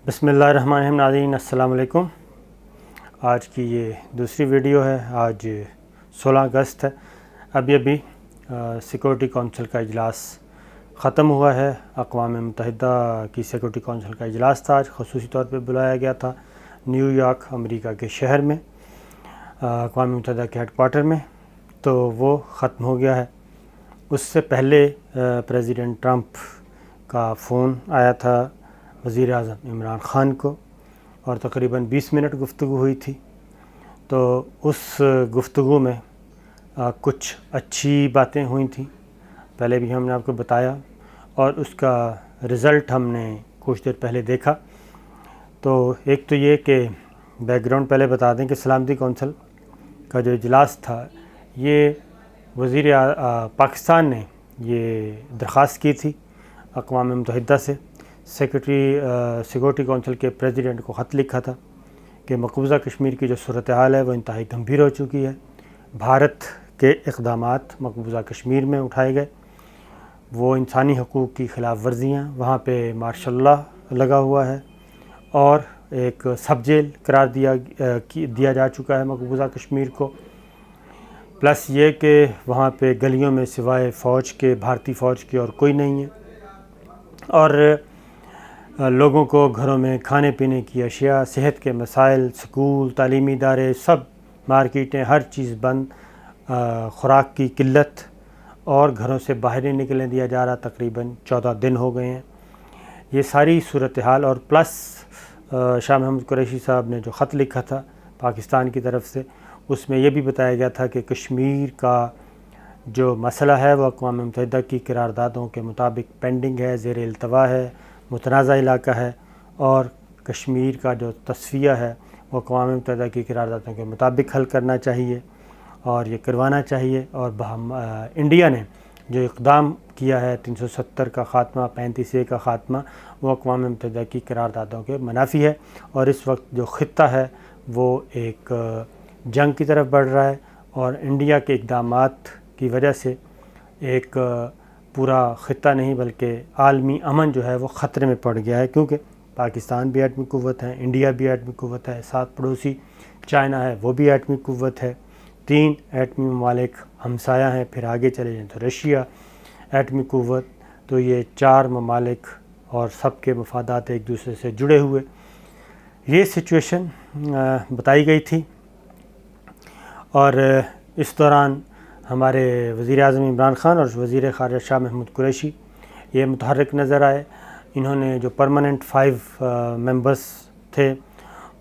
بسم اللہ الرحمن الرحیم. ناظرین السلام علیکم. آج کی یہ دوسری ویڈیو ہے. آج 16 اگست ہے. ابھی سیکورٹی کونسل کا اجلاس ختم ہوا ہے. اقوام متحدہ کی سیکورٹی کونسل کا اجلاس تھا. آج خصوصی طور پہ بلایا گیا تھا نیو یارک امریکہ کے شہر میں، اقوام متحدہ کے ہیڈ کوارٹر میں. تو وہ ختم ہو گیا ہے. اس سے پہلے پریزیڈنٹ ٹرمپ کا فون آیا تھا وزیر اعظم عمران خان کو، اور تقریباً 20 منٹ گفتگو ہوئی تھی. تو اس گفتگو میں کچھ اچھی باتیں ہوئی تھیں، پہلے بھی ہم نے آپ کو بتایا، اور اس کا رزلٹ ہم نے کچھ دیر پہلے دیکھا. تو ایک تو یہ کہ بیک گراؤنڈ پہلے بتا دیں کہ سلامتی کونسل کا جو اجلاس تھا، یہ پاکستان نے یہ درخواست کی تھی اقوام متحدہ سے. سیکورٹی کونسل کے پریزیڈنٹ کو خط لکھا تھا کہ مقبوضہ کشمیر کی جو صورتحال ہے وہ انتہائی گمبھیر ہو چکی ہے. بھارت کے اقدامات مقبوضہ کشمیر میں اٹھائے گئے، وہ انسانی حقوق کی خلاف ورزیاں، وہاں پہ مارشل لا لگا ہوا ہے، اور ایک سب جیل قرار دیا جا چکا ہے مقبوضہ کشمیر کو. پلس یہ کہ وہاں پہ گلیوں میں سوائے فوج کے، بھارتی فوج کے، اور کوئی نہیں ہے، اور لوگوں کو گھروں میں کھانے پینے کی اشیاء، صحت کے مسائل، سکول، تعلیمی ادارے، سب، مارکیٹیں، ہر چیز بند، خوراک کی قلت، اور گھروں سے باہر نہیں نکلنے دیا جا رہا. تقریباً 14 دن ہو گئے ہیں. یہ ساری صورتحال، اور پلس شاہ محمود قریشی صاحب نے جو خط لکھا تھا پاکستان کی طرف سے، اس میں یہ بھی بتایا گیا تھا کہ کشمیر کا جو مسئلہ ہے وہ اقوام متحدہ کی قراردادوں کے مطابق پینڈنگ ہے، زیر التوا ہے، متنازع علاقہ ہے، اور کشمیر کا جو تصفیہ ہے وہ اقوام متحدہ کی قراردادوں کے مطابق حل کرنا چاہیے، اور یہ کروانا چاہیے. اور انڈیا نے جو اقدام کیا ہے 370 کا خاتمہ، 35A کا خاتمہ، وہ اقوام متحدہ کی قراردادوں کے منافی ہے. اور اس وقت جو خطہ ہے وہ ایک جنگ کی طرف بڑھ رہا ہے، اور انڈیا کے اقدامات کی وجہ سے ایک پورا خطہ نہیں بلکہ عالمی امن جو ہے وہ خطرے میں پڑ گیا ہے. کیونکہ پاکستان بھی ایٹمی قوت ہے، انڈیا بھی ایٹمی قوت ہے، ساتھ پڑوسی چائنا ہے وہ بھی ایٹمی قوت ہے، 3 ایٹمی ممالک ہمسایہ ہیں. پھر آگے چلے جائیں تو رشیا ایٹمی قوت. تو یہ 4 ممالک اور سب کے مفادات ایک دوسرے سے جڑے ہوئے. یہ سچویشن بتائی گئی تھی، اور اس دوران ہمارے وزیر اعظم عمران خان اور وزیر خارجہ شاہ محمود قریشی یہ متحرک نظر آئے. انہوں نے جو پرماننٹ 5 ممبرس تھے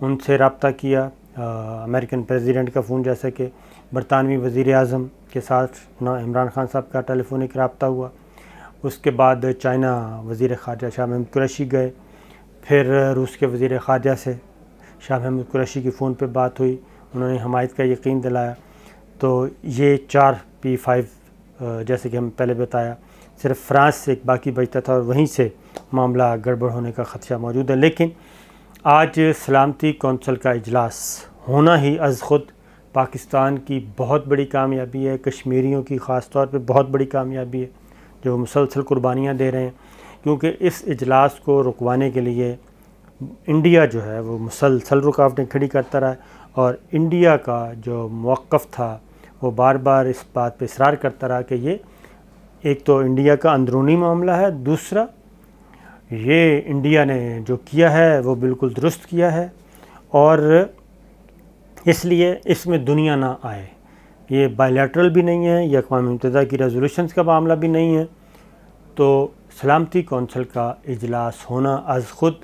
ان سے رابطہ کیا. امریکن پریزیڈنٹ کا فون، جیسا کہ برطانوی وزیر اعظم کے ساتھ عمران خان صاحب کا ٹیلی فونک رابطہ ہوا. اس کے بعد چائنا وزیر خارجہ شاہ محمود قریشی گئے. پھر روس کے وزیر خارجہ سے شاہ محمود قریشی کی فون پہ بات ہوئی، انہوں نے حمایت کا یقین دلایا. تو یہ 4P5 جیسے کہ ہم پہلے بتایا، صرف فرانس سے ایک باقی بچتا تھا، اور وہیں سے معاملہ گڑبڑ ہونے کا خدشہ موجود ہے. لیکن آج سلامتی کونسل کا اجلاس ہونا ہی از خود پاکستان کی بہت بڑی کامیابی ہے، کشمیریوں کی خاص طور پہ بہت بڑی کامیابی ہے، جو مسلسل قربانیاں دے رہے ہیں. کیونکہ اس اجلاس کو رکوانے کے لیے انڈیا جو ہے وہ مسلسل رکاوٹیں کھڑی کرتا رہا ہے، اور انڈیا کا جو موقف تھا وہ بار بار اس بات پہ اصرار کرتا رہا کہ یہ ایک تو انڈیا کا اندرونی معاملہ ہے، دوسرا یہ انڈیا نے جو کیا ہے وہ بالکل درست کیا ہے، اور اس لیے اس میں دنیا نہ آئے. یہ بائی لیٹرل بھی نہیں ہے، یہ اقوام متحدہ کی ریزولوشنز کا معاملہ بھی نہیں ہے. تو سلامتی کونسل کا اجلاس ہونا از خود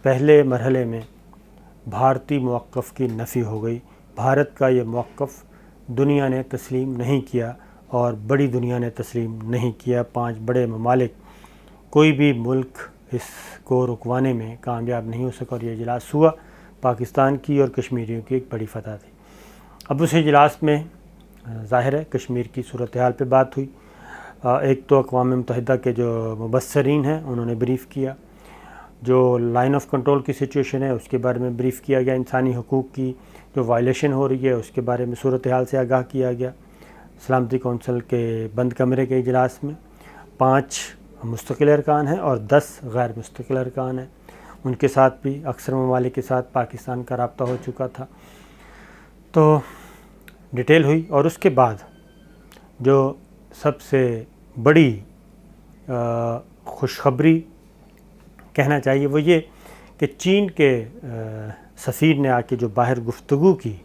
پہلے مرحلے میں بھارتی موقف کی نفی ہو گئی. بھارت کا یہ موقف دنیا نے تسلیم نہیں کیا، اور بڑی دنیا نے تسلیم نہیں کیا. 5 بڑے ممالک، کوئی بھی ملک اس کو رکوانے میں کامیاب نہیں ہو سکا، اور یہ اجلاس ہوا. پاکستان کی اور کشمیریوں کی ایک بڑی فتح تھی. اب اس اجلاس میں ظاہر ہے کشمیر کی صورتحال پہ بات ہوئی. ایک تو اقوام متحدہ کے جو مبصرین ہیں انہوں نے بریف کیا، جو لائن آف کنٹرول کی سچویشن ہے اس کے بارے میں بریف کیا گیا، انسانی حقوق کی جو وائلیشن ہو رہی ہے اس کے بارے میں صورتحال سے آگاہ کیا گیا. سلامتی کونسل کے بند کمرے کے اجلاس میں 5 مستقل ارکان ہیں اور 10 غیر مستقل ارکان ہیں. ان کے ساتھ بھی اکثر ممالک کے ساتھ پاکستان کا رابطہ ہو چکا تھا. تو ڈیٹیل ہوئی. اور اس کے بعد جو سب سے بڑی خوشخبری کہنا چاہیے وہ یہ کہ چین کے سفیر نے آ کے جو باہر گفتگو کی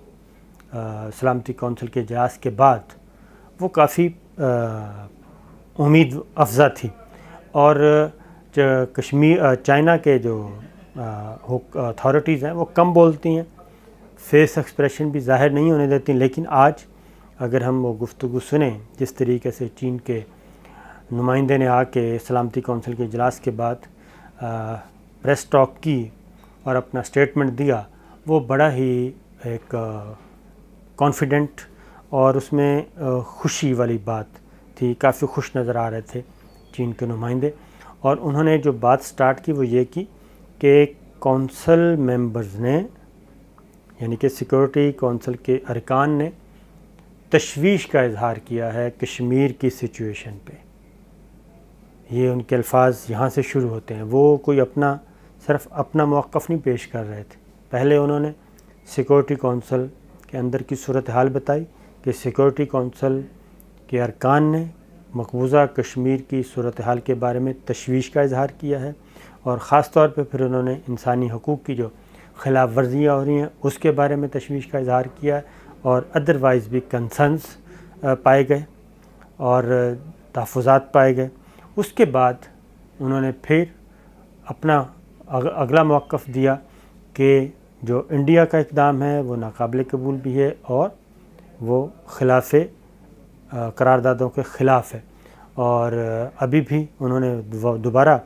سلامتی کونسل کے اجلاس کے بعد وہ کافی امید افزا تھی. اور چائنا کے جو اتھارٹیز ہیں وہ کم بولتی ہیں, فیس ایکسپریشن بھی ظاہر نہیں ہونے دیتی. لیکن آج اگر ہم وہ گفتگو سنیں جس طریقے سے چین کے نمائندے نے آ کے سلامتی کونسل کے اجلاس کے بعد پریس ٹاک کی اور اپنا اسٹیٹمنٹ دیا, وہ بڑا ہی ایک کانفیڈنٹ اور اس میں خوشی والی بات تھی. کافی خوش نظر آ رہے تھے چین کے نمائندے. اور انہوں نے جو بات سٹارٹ کی وہ یہ کی کہ کونسل ممبرز نے یعنی کہ سیکورٹی کونسل کے ارکان نے تشویش کا اظہار کیا ہے کشمیر کی سچویشن پہ. یہ ان کے الفاظ یہاں سے شروع ہوتے ہیں. وہ کوئی صرف اپنا موقف نہیں پیش کر رہے تھے. پہلے انہوں نے سیکورٹی کونسل کے اندر کی صورتحال بتائی کہ سیکورٹی کونسل کے ارکان نے مقبوضہ کشمیر کی صورتحال کے بارے میں تشویش کا اظہار کیا ہے, اور خاص طور پہ پھر انہوں نے انسانی حقوق کی جو خلاف ورزیاں ہو رہی ہیں اس کے بارے میں تشویش کا اظہار کیا ہے, اور ادروائز بھی کنسرنز پائے گئے اور تحفظات پائے گئے. اس کے بعد انہوں نے پھر اپنا اگلا موقف دیا کہ جو انڈیا کا اقدام ہے وہ ناقابل قبول بھی ہے اور وہ خلاف قراردادوں کے خلاف ہے. اور ابھی بھی انہوں نے دوبارہ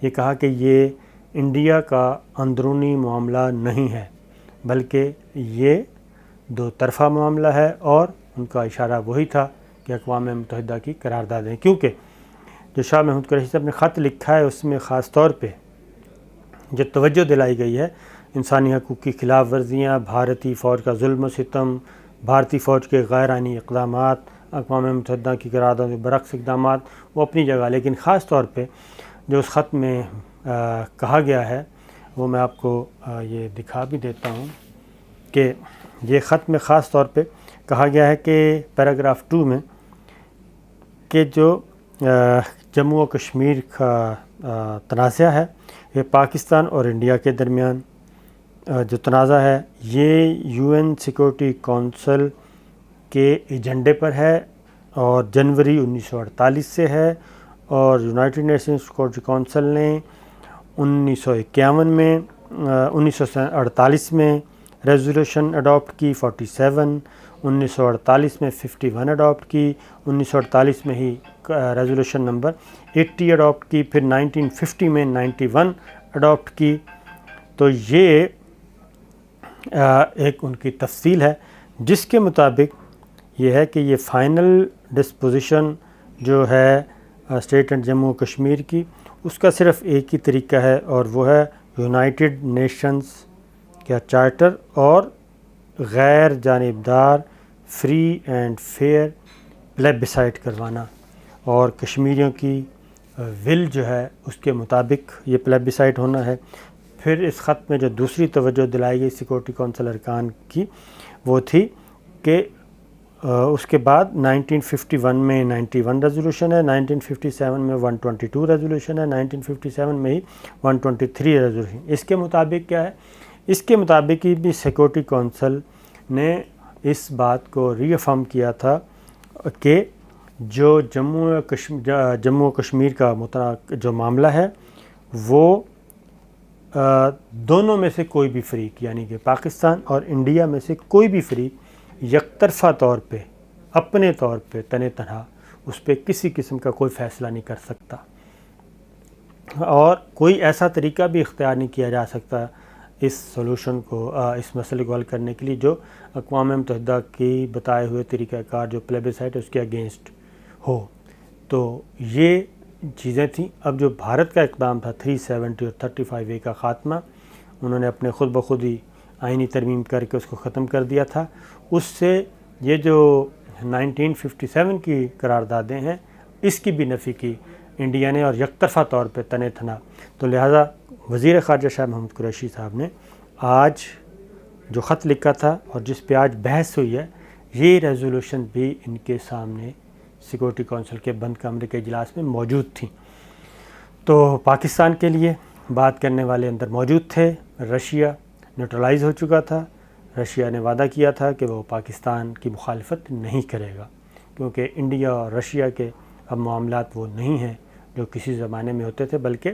یہ کہا کہ یہ انڈیا کا اندرونی معاملہ نہیں ہے بلکہ یہ دو طرفہ معاملہ ہے, اور ان کا اشارہ وہی تھا کہ اقوام متحدہ کی قراردادیں, کیونکہ جو شاہ محمود قریشی صاحب نے خط لکھا ہے اس میں خاص طور پہ جو توجہ دلائی گئی ہے انسانی حقوق کی خلاف ورزیاں, بھارتی فوج کا ظلم و ستم, بھارتی فوج کے غیر آئینی اقدامات, اقوام متحدہ کی قراردادوں کے برعکس اقدامات, وہ اپنی جگہ. لیکن خاص طور پہ جو اس خط میں کہا گیا ہے وہ میں آپ کو یہ دکھا بھی دیتا ہوں کہ یہ خط میں خاص طور پہ کہا گیا ہے کہ پیراگراف 2 میں کہ جو جموں و کشمیر کا تنازع ہے یہ پاکستان اور انڈیا کے درمیان جو تنازع ہے یہ UN سیکورٹی کونسل کے ایجنڈے پر ہے اور جنوری 1948 سے ہے, اور یونائٹڈ نیشنز سیکورٹی کونسل نے 1948 میں ریزولوشن اڈاپٹ کی 47, 1948 میں 51 اڈاپٹ کی, 1948 میں ہی ریزولوشن نمبر 80 اڈاپٹ کی, پھر 1950 میں 91 اڈاپٹ کی. تو یہ ایک ان کی تفصیل ہے جس کے مطابق یہ ہے کہ یہ فائنل ڈسپوزیشن جو ہے اسٹیٹ اینڈ جموں و کشمیر کی اس کا صرف ایک ہی طریقہ ہے, اور وہ ہے یونائٹڈ نیشنز کا چارٹر اور غیر جانبدار فری اینڈ فیئر پلیبسائٹ کروانا, اور کشمیریوں کی ول جو ہے اس کے مطابق یہ پلیبسائٹ ہونا ہے. پھر اس خط میں جو دوسری توجہ دلائی گئی سیکورٹی کونسل ارکان کی وہ تھی کہ اس کے بعد 1951 میں 91 ریزولوشن ہے, 1957 میں 122 ریزولوشن ہے, 1957 میں ہی 123 ریزولوشن. اس کے مطابق کیا ہے, اس کے مطابق ہی بھی سیکورٹی کونسل نے اس بات کو ری افرم کیا تھا کہ جو جموں و کشمیر کا جو معاملہ ہے وہ دونوں میں سے کوئی بھی فریق یعنی کہ پاکستان اور انڈیا میں سے کوئی بھی فریق یک طرفہ طور پہ اپنے طور پہ تنہا اس پہ کسی قسم کا کوئی فیصلہ نہیں کر سکتا, اور کوئی ایسا طریقہ بھی اختیار نہیں کیا جا سکتا اس سولوشن کو, اس مسئلے کو حل کرنے کے لیے جو اقوام متحدہ کی بتائے ہوئے طریقہ کار جو پلیبسائٹ ہے اس کے اگینسٹ ہو. تو یہ چیزیں تھیں. اب جو بھارت کا اقدام تھا 370 اور 35A کا خاتمہ, انہوں نے اپنے خود بخود ہی آئینی ترمیم کر کے اس کو ختم کر دیا تھا. اس سے یہ جو 1957 کی قراردادیں ہیں اس کی بھی نفی کی انڈیا نے اور یک طرفہ طور پہ تنے تھنا. تو لہٰذا وزیر خارجہ شاہ محمود قریشی صاحب نے آج جو خط لکھا تھا اور جس پہ آج بحث ہوئی ہے، یہ ریزولوشن بھی ان کے سامنے سیکورٹی کونسل کے بند کمرے کے اجلاس میں موجود تھیں. تو پاکستان کے لیے بات کرنے والے اندر موجود تھے. رشیا نیوٹرلائز ہو چکا تھا. رشیا نے وعدہ کیا تھا کہ وہ پاکستان کی مخالفت نہیں کرے گا، کیونکہ انڈیا اور رشیا کے اب معاملات وہ نہیں ہیں جو کسی زمانے میں ہوتے تھے، بلکہ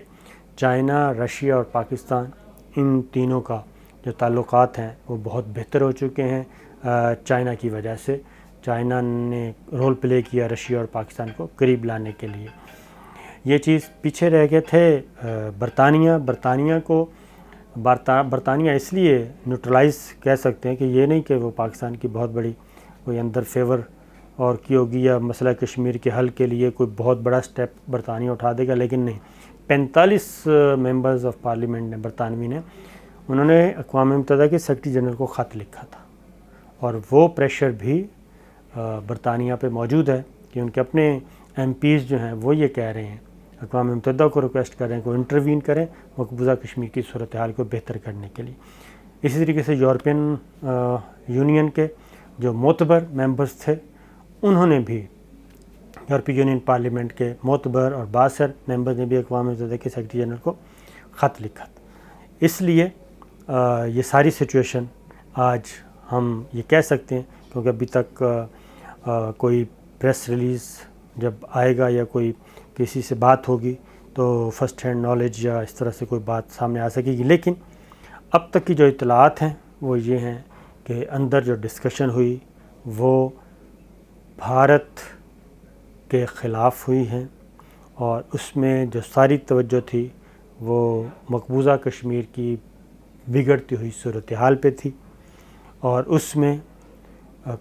چائنا، رشیا اور پاکستان ان تینوں کا جو تعلقات ہیں وہ بہت بہتر ہو چکے ہیں. چائنا کی وجہ سے چائنا نے رول پلے کیا رشیا اور پاکستان کو قریب لانے کے لیے. یہ چیز پیچھے رہ گئے تھے برطانیہ اس لیے نیوٹرلائز کہہ سکتے ہیں کہ یہ نہیں کہ وہ پاکستان کی بہت بڑی کوئی اندر فیور اور کی ہوگی یا مسئلہ کشمیر کے حل کے لیے کوئی بہت بڑا سٹیپ برطانیہ اٹھا دے گا، لیکن نہیں. 45 ممبرز آف پارلیمنٹ نے برطانوی نے انہوں نے اقوام متحدہ کے سیکرٹری جنرل کو خط لکھا تھا، اور وہ پریشر بھی برطانیہ پہ موجود ہے کہ ان کے اپنے ایم پیز جو ہیں وہ یہ کہہ رہے ہیں، اقوام متحدہ کو ریکویسٹ کر رہے ہیں کہ وہ انٹروین کریں مقبوضہ کشمیر کی صورتحال کو بہتر کرنے کے لیے. اسی طریقے سے یورپین یونین کے جو معتبر ممبرز تھے انہوں نے بھی، یورپی یونین پارلیمنٹ کے معتبر اور بااثر ممبرز نے بھی اقوام متحدہ کے سیکرٹری جنرل کو خط لکھا تھا. اس لیے یہ ساری سچویشن آج ہم یہ کہہ سکتے ہیں، کیونکہ ابھی تک کوئی پریس ریلیز جب آئے گا یا کوئی کسی سے بات ہوگی تو فرسٹ ہینڈ نالج یا اس طرح سے کوئی بات سامنے آ سکے گی. لیکن اب تک کی جو اطلاعات ہیں وہ یہ ہیں کہ اندر جو ڈسکشن ہوئی وہ بھارت کے خلاف ہوئی ہیں، اور اس میں جو ساری توجہ تھی وہ مقبوضہ کشمیر کی بگڑتی ہوئی صورتحال پہ تھی. اور اس میں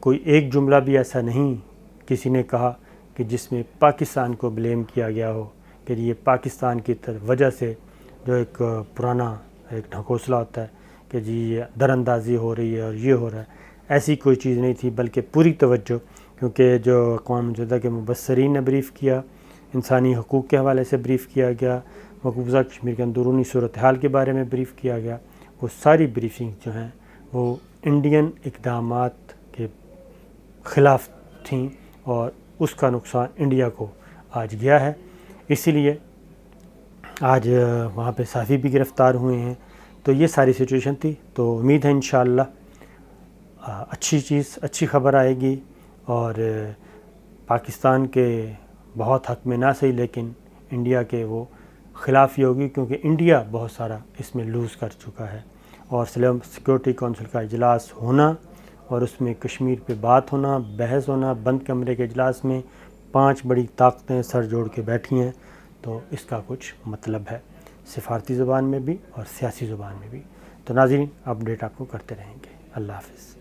کوئی ایک جملہ بھی ایسا نہیں کسی نے کہا کہ جس میں پاکستان کو بلیم کیا گیا ہو کہ یہ پاکستان کی وجہ سے جو ایک پرانا ایک ڈھکوسلا ہوتا ہے کہ جی یہ در اندازی ہو رہی ہے اور یہ ہو رہا ہے. ایسی کوئی چیز نہیں تھی، بلکہ پوری توجہ، کیونکہ جو اقوام متحدہ کے مبصرین نے بریف کیا، انسانی حقوق کے حوالے سے بریف کیا گیا، مقبوضہ کشمیر کے اندرونی صورتحال کے بارے میں بریف کیا گیا، وہ ساری بریفنگ جو ہیں وہ انڈین اقدامات کے خلاف تھیں، اور اس کا نقصان انڈیا کو آج گیا ہے. اسی لیے آج وہاں پہ صحافی بھی گرفتار ہوئے ہیں. تو یہ ساری سچویشن تھی. تو امید ہے انشاءاللہ اچھی خبر آئے گی، اور پاکستان کے بہت حق میں نہ صحیح لیکن انڈیا کے وہ خلاف ہی ہوگی، کیونکہ انڈیا بہت سارا اس میں لوز کر چکا ہے. اور سیکورٹی کونسل کا اجلاس ہونا اور اس میں کشمیر پہ بات ہونا، بحث ہونا، بند کمرے کے اجلاس میں 5 بڑی طاقتیں سر جوڑ کے بیٹھی ہیں، تو اس کا کچھ مطلب ہے سفارتی زبان میں بھی اور سیاسی زبان میں بھی. تو ناظرین، اپڈیٹ آپ کو کرتے رہیں گے. اللہ حافظ.